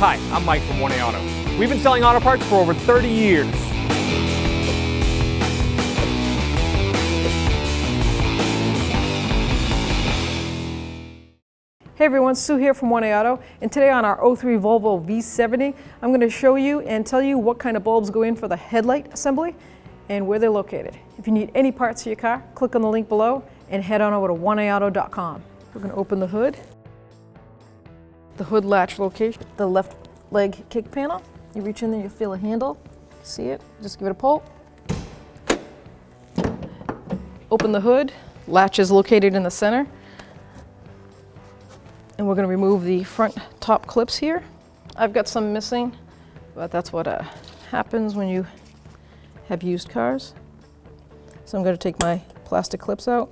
Hi, I'm Mike from 1A Auto. We've been selling auto parts for over 30 years. Hey everyone, Sue here from 1A Auto, and today on our 03 Volvo V70, I'm going to show you and tell you what kind of bulbs go in for the headlight assembly and where they're located. If you need any parts for your car, click on the link below and head on over to 1aauto.com. We're going to open the hood. The hood latch location, the left leg kick panel. You reach in there, you feel a handle. See it? Just give it a pull. Open the hood. Latch is located in the center. And we're going to remove the front top clips here. I've got some missing, but that's what happens when you have used cars. So I'm going to take my plastic clips out.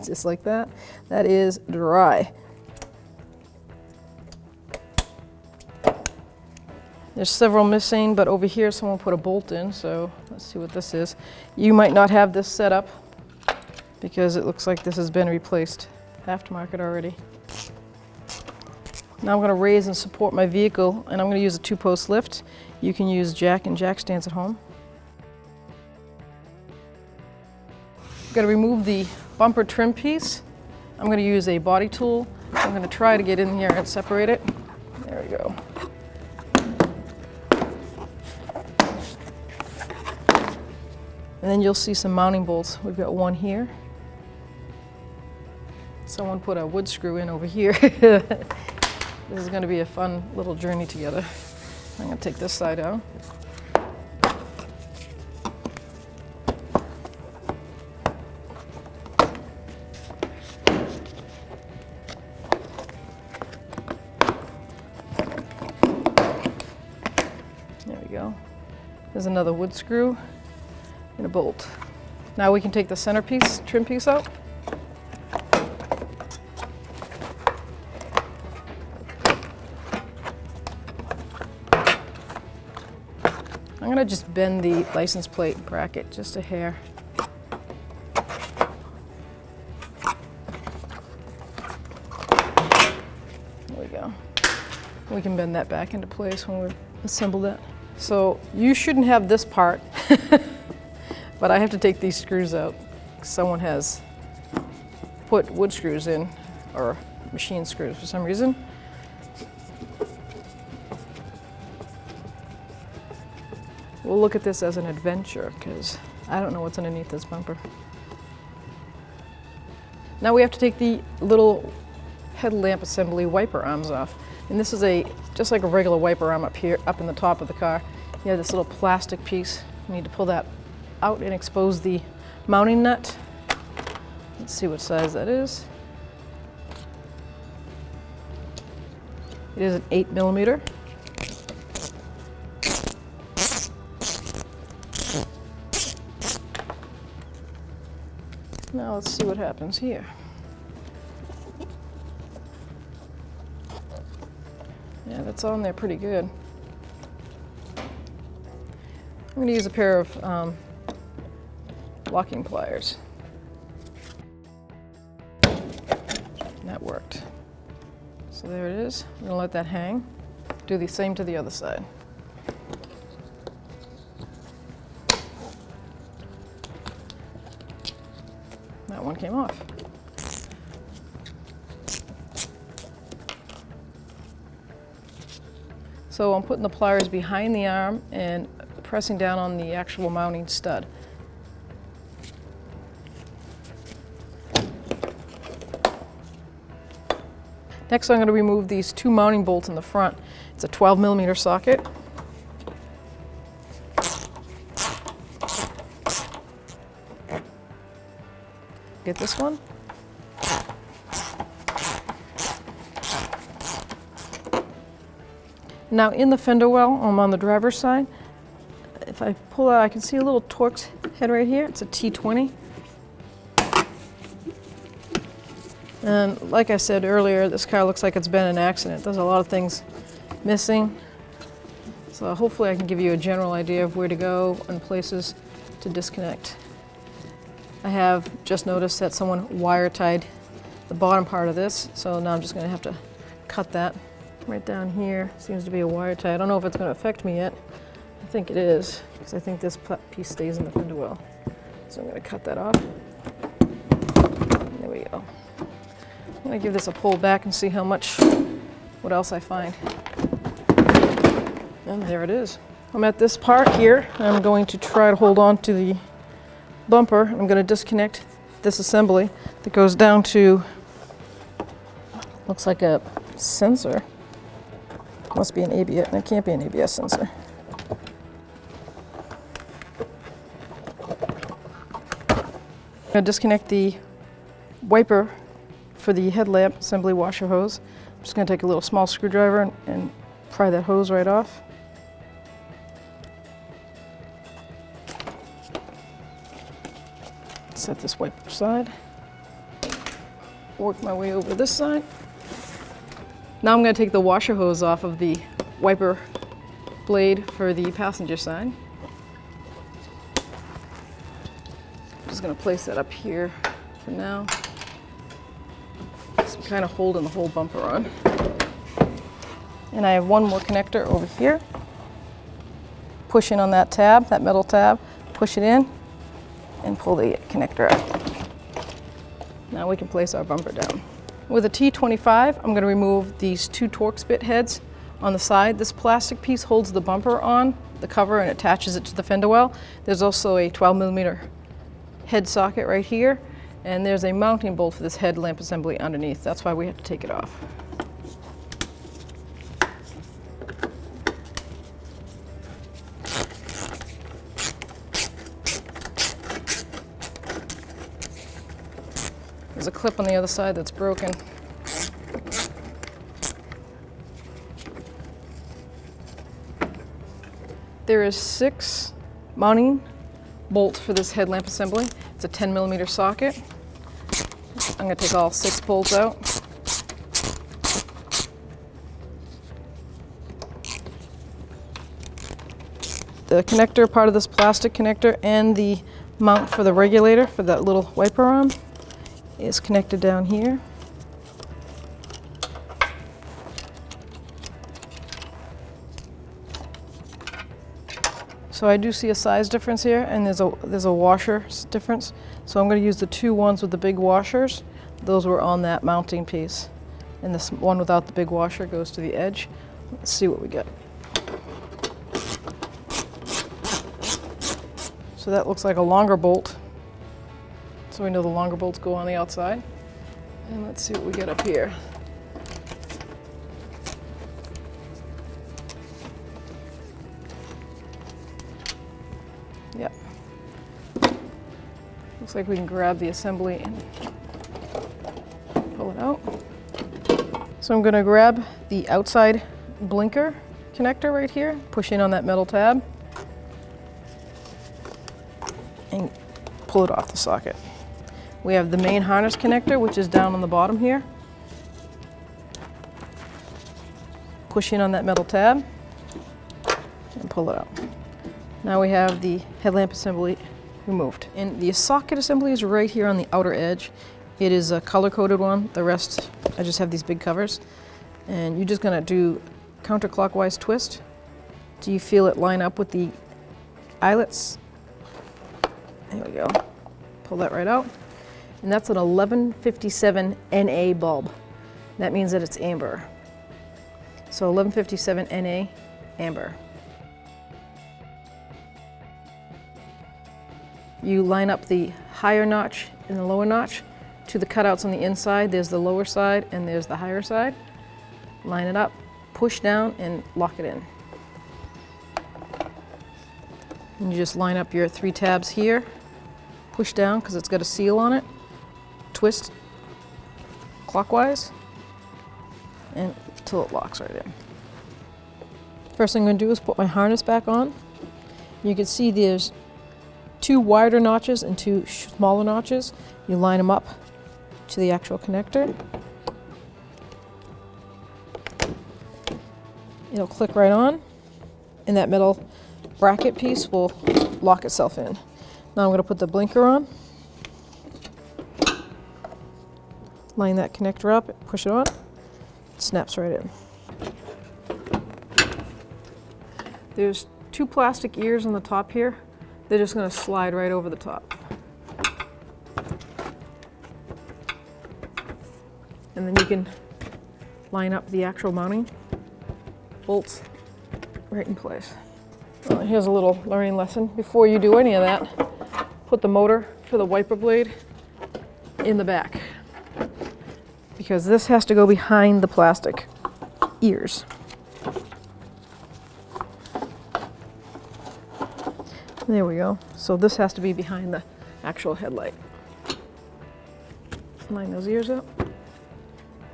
Just like that. That is dry. There's several missing, but over here someone put a bolt in, so let's see what this is. You might not have this set up, because it looks like this has been replaced aftermarket already. Now I'm going to raise and support my vehicle, and I'm going to use a 2-post lift. You can use jack and jack stands at home. I'm going to remove the bumper trim piece. I'm going to use a body tool. I'm going to try to get in here and separate it. There we go. And then you'll see some mounting bolts. We've got one here. Someone put a wood screw in over here. This is going to be a fun little journey together. I'm going to take this side out. There we go. There's another wood screw and a bolt. Now we can take the centerpiece, trim piece out. I'm going to just bend the license plate bracket just a hair. There we go. We can bend that back into place when we assemble that. So you shouldn't have this part, but I have to take these screws out. Someone has put wood screws in, or machine screws for some reason. We'll look at this as an adventure, because I don't know what's underneath this bumper. Now we have to take the little headlamp assembly wiper arms off. And this is just like a regular wiper arm up here, up in the top of the car. You have this little plastic piece. You need to pull that out and expose the mounting nut. Let's see what size that is. It is an 8mm. Now let's see what happens here. Yeah, that's on there pretty good. I'm going to use a pair of locking pliers. That worked. So there it is. I'm going to let that hang. Do the same to the other side. That one came off. So I'm putting the pliers behind the arm and pressing down on the actual mounting stud. Next I'm going to remove these 2 mounting bolts in the front. It's a 12mm socket. Get this one. Now in the fender well, I'm on the driver's side. If I pull out, I can see a little Torx head right here. It's a T20. And like I said earlier, this car looks like it's been in an accident. There's a lot of things missing. So hopefully I can give you a general idea of where to go and places to disconnect. I have just noticed that someone wire tied the bottom part of this, so now I'm just going to have to cut that. Right down here seems to be a wire tie. I don't know if it's going to affect me yet. I think it is, because I think this piece stays in the fender well. So I'm going to cut that off. There we go. I'm going to give this a pull back and see what else I find. And there it is. I'm at this part here. I'm going to try to hold on to the bumper. I'm going to disconnect this assembly that goes down to, looks like a sensor. Must be an ABS, it can't be an ABS sensor. I'm going to disconnect the wiper for the headlamp assembly washer hose. I'm just going to take a little small screwdriver and pry that hose right off. Set this wiper aside. Work my way over this side. Now I'm going to take the washer hose off of the wiper blade for the passenger side. Just going to place that up here for now. Just kind of holding the whole bumper on. And I have one more connector over here. Push in on that tab, that metal tab, push it in, and pull the connector out. Now we can place our bumper down. With a T25, I'm going to remove these two Torx bit heads on the side. This plastic piece holds the bumper on the cover and attaches it to the fender well. There's also a 12mm head socket right here, and there's a mounting bolt for this headlamp assembly underneath. That's why we have to take it off. There's a clip on the other side that's broken. There is 6 mounting bolts for this headlamp assembly. It's a 10mm socket. I'm going to take all 6 bolts out. The connector, part of this plastic connector, and the mount for the regulator for that little wiper arm is connected down here. So I do see a size difference here, and there's a washer difference. So I'm going to use the 2 ones with the big washers. Those were on that mounting piece. And this one without the big washer goes to the edge. Let's see what we get. So that looks like a longer bolt. So we know the longer bolts go on the outside. And let's see what we get up here. Yep. Looks like we can grab the assembly and pull it out. So I'm going to grab the outside blinker connector right here, push in on that metal tab, and pull it off the socket. We have the main harness connector, which is down on the bottom here. Push in on that metal tab and pull it out. Now we have the headlamp assembly removed. And the socket assembly is right here on the outer edge. It is a color-coded one. The rest, I just have these big covers. And you're just gonna do counterclockwise twist. Do you feel it line up with the eyelets? There we go. Pull that right out. And that's an 1157 NA bulb. That means that it's amber. So 1157 NA, amber. You line up the higher notch and the lower notch to the cutouts on the inside. There's the lower side and there's the higher side. Line it up, push down, and lock it in. And you just line up your 3 tabs here, push down because it's got a seal on it, twist clockwise, and until it locks right in. First thing I'm going to do is put my harness back on. You can see there's 2 wider notches and 2 smaller notches. You line them up to the actual connector. It'll click right on, and that metal bracket piece will lock itself in. Now I'm going to put the blinker on. Line that connector up, push it on, snaps right in. There's two plastic ears on the top here. They're just going to slide right over the top. And then you can line up the actual mounting bolts right in place. Well, here's a little learning lesson. Before you do any of that, put the motor for the wiper blade in the back, because this has to go behind the plastic ears. There we go. So this has to be behind the actual headlight. Line those ears up.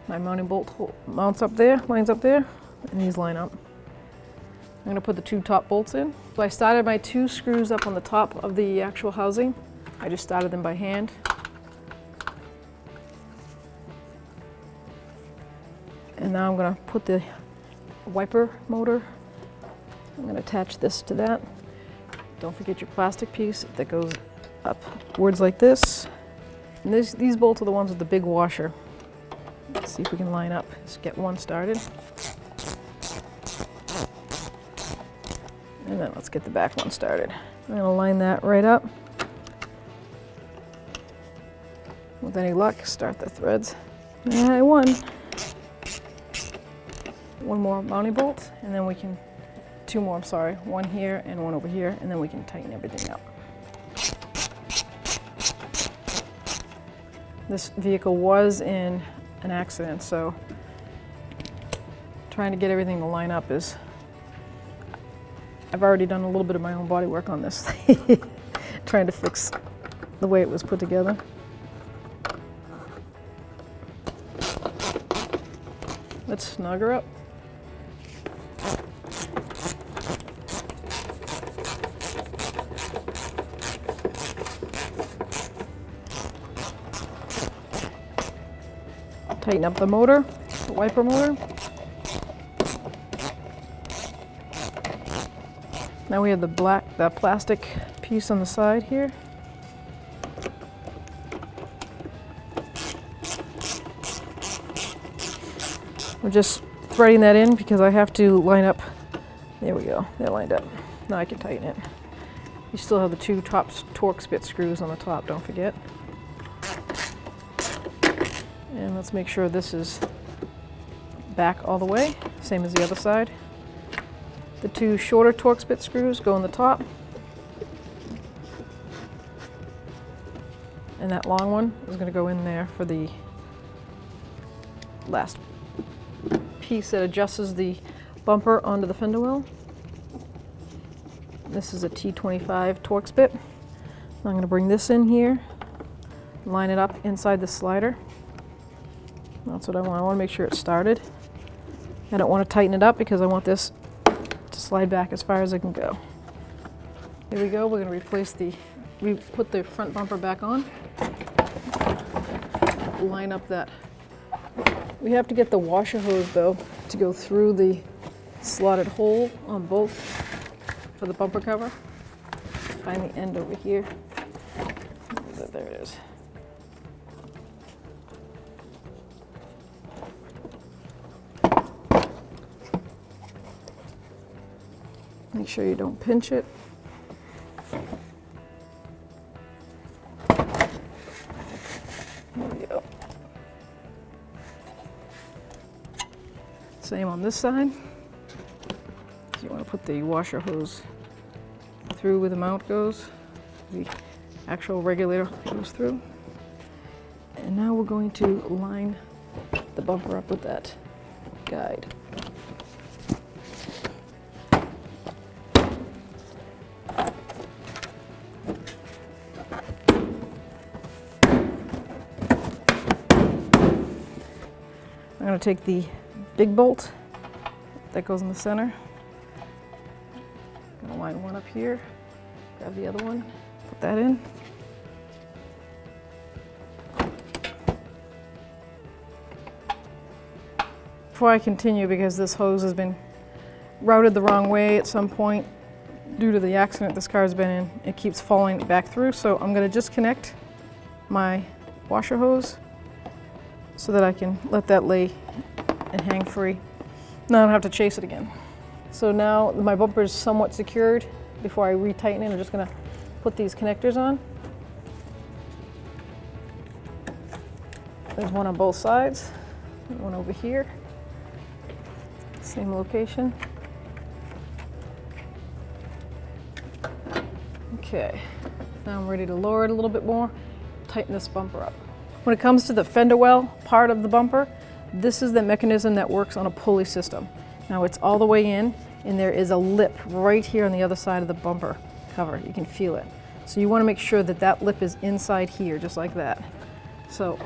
My mounting bolt mounts up there, lines up there, and these line up. I'm going to put the two top bolts in. So I started my two screws up on the top of the actual housing. I just started them by hand. And now I'm going to put the wiper motor. I'm going to attach this to that. Don't forget your plastic piece that goes upwards like this. And these bolts are the ones with the big washer. Let's see if we can line up. Let's get one started. And then let's get the back one started. I'm going to line that right up. With any luck, start the threads. And I won. One more mounting bolt, and then we can, two more, I'm sorry. One here and one over here, and then we can tighten everything up. This vehicle was in an accident, so trying to get everything to line up is, I've already done a little bit of my own body work on this, trying to fix the way it was put together. Let's snug her up. Tighten up the motor, the wiper motor. Now we have the plastic piece on the side here. We're just threading that in because I have to line up. There we go, they're lined up. Now I can tighten it. You still have the two top Torx bit screws on the top, don't forget. And let's make sure this is back all the way, same as the other side. The two shorter Torx bit screws go on the top. And that long one is going to go in there for the last piece that adjusts the bumper onto the fender well. This is a T25 Torx bit. I'm going to bring this in here, line it up inside the slider. That's what I want. I want to make sure it's started. I don't want to tighten it up because I want this to slide back as far as it can go. Here we go. We're going to put the front bumper back on. Line up that. We have to get the washer hose though to go through the slotted hole on both for the bumper cover. Find the end over here. There it is. Make sure you don't pinch it. There we go. Same on this side. You want to put the washer hose through where the mount goes. The actual regulator goes through. And now we're going to line the bumper up with that guide. I'm going to take the big bolt that goes in the center. I'm going to line one up here, grab the other one, put that in. Before I continue, because this hose has been routed the wrong way at some point due to the accident this car's been in, it keeps falling back through, so I'm going to disconnect my washer hose so that I can let that lay and hang free. Now I don't have to chase it again. So now my bumper is somewhat secured. Before I retighten it, I'm just gonna put these connectors on. There's one on both sides, one over here, same location. Okay, now I'm ready to lower it a little bit more, tighten this bumper up. When it comes to the fender well part of the bumper, this is the mechanism that works on a pulley system. Now it's all the way in, and there is a lip right here on the other side of the bumper cover. You can feel it. So you want to make sure that that lip is inside here, just like that. So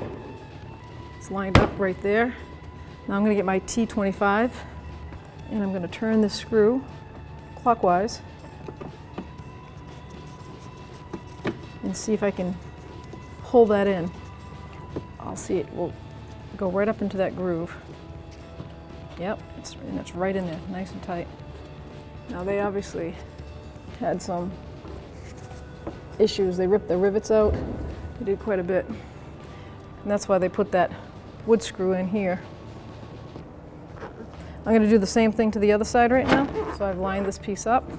it's lined up right there. Now I'm going to get my T25, and I'm going to turn this screw clockwise and see if I can pull that in. I'll see it will go right up into that groove. Yep, and it's right in there, nice and tight. Now they obviously had some issues. They ripped the rivets out. They did quite a bit. And that's why they put that wood screw in here. I'm going to do the same thing to the other side right now. So I've lined this piece up.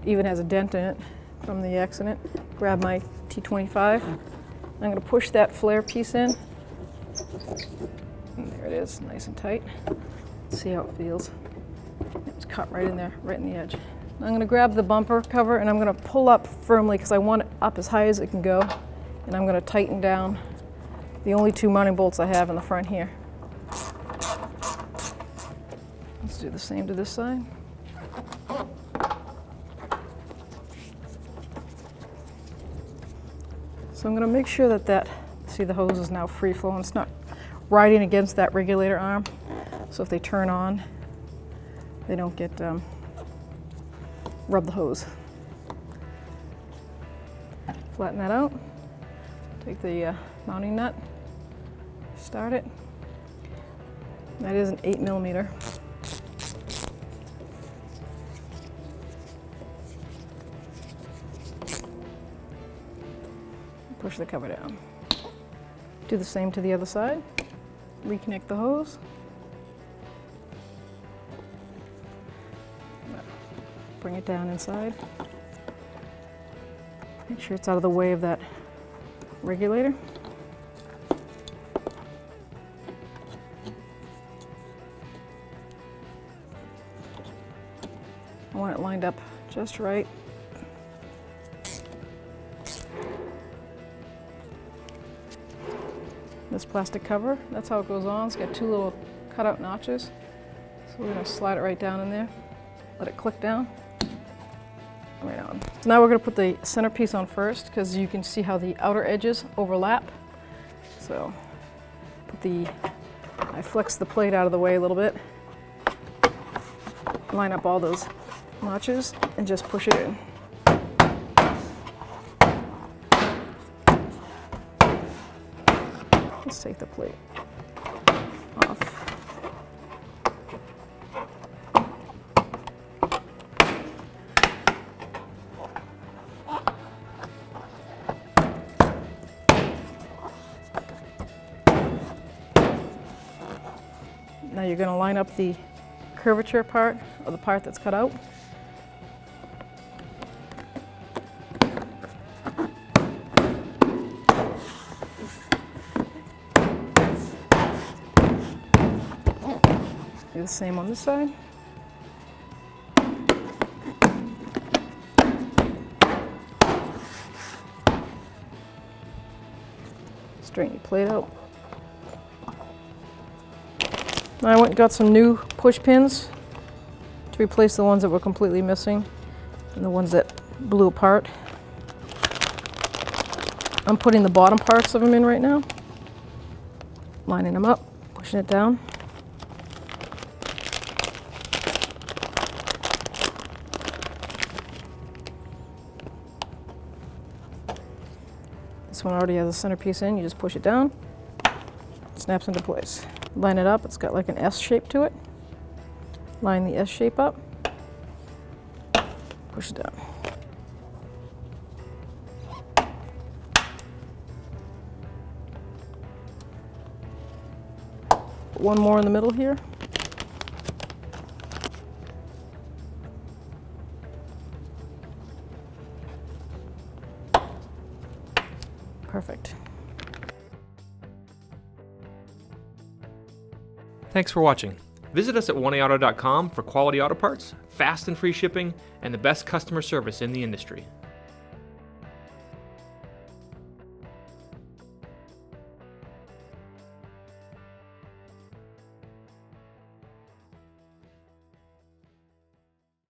Even has a dent in it from the accident. Grab my T25. I'm going to push that flare piece in. And there it is, nice and tight. Let's see how it feels. It's cut right in there, right in the edge. I'm going to grab the bumper cover and I'm going to pull up firmly because I want it up as high as it can go. And I'm going to tighten down the only two mounting bolts I have in the front here. Let's do the same to this side. So I'm going to make sure that see, the hose is now free flowing. It's not riding against that regulator arm. So if they turn on, they don't get rub the hose. Flatten that out. Take the mounting nut. Start it. That is an 8mm. Push the cover down. Do the same to the other side. Reconnect the hose. Bring it down inside. Make sure it's out of the way of that regulator. I want it lined up just right. This plastic cover, that's how it goes on. It's got two little cutout notches. So we're going to slide it right down in there. Let it click down. Right on. So now we're going to put the centerpiece on first because you can see how the outer edges overlap. So I flex the plate out of the way a little bit. Line up all those notches and just push it in. Let's take the plate off. Now you're going to line up the curvature part, or the part that's cut out. Do the same on this side. Straighten your plate out. I went and got some new push pins to replace the ones that were completely missing and the ones that blew apart. I'm putting the bottom parts of them in right now, lining them up, pushing it down. This one already has a centerpiece in. You just push it down, it snaps into place. Line it up, it's got like an S shape to it. Line the S shape up, push it down. Put one more in the middle here. Perfect. Thanks for watching. Visit us at oneauto.com for quality auto parts, fast and free shipping, and the best customer service in the industry.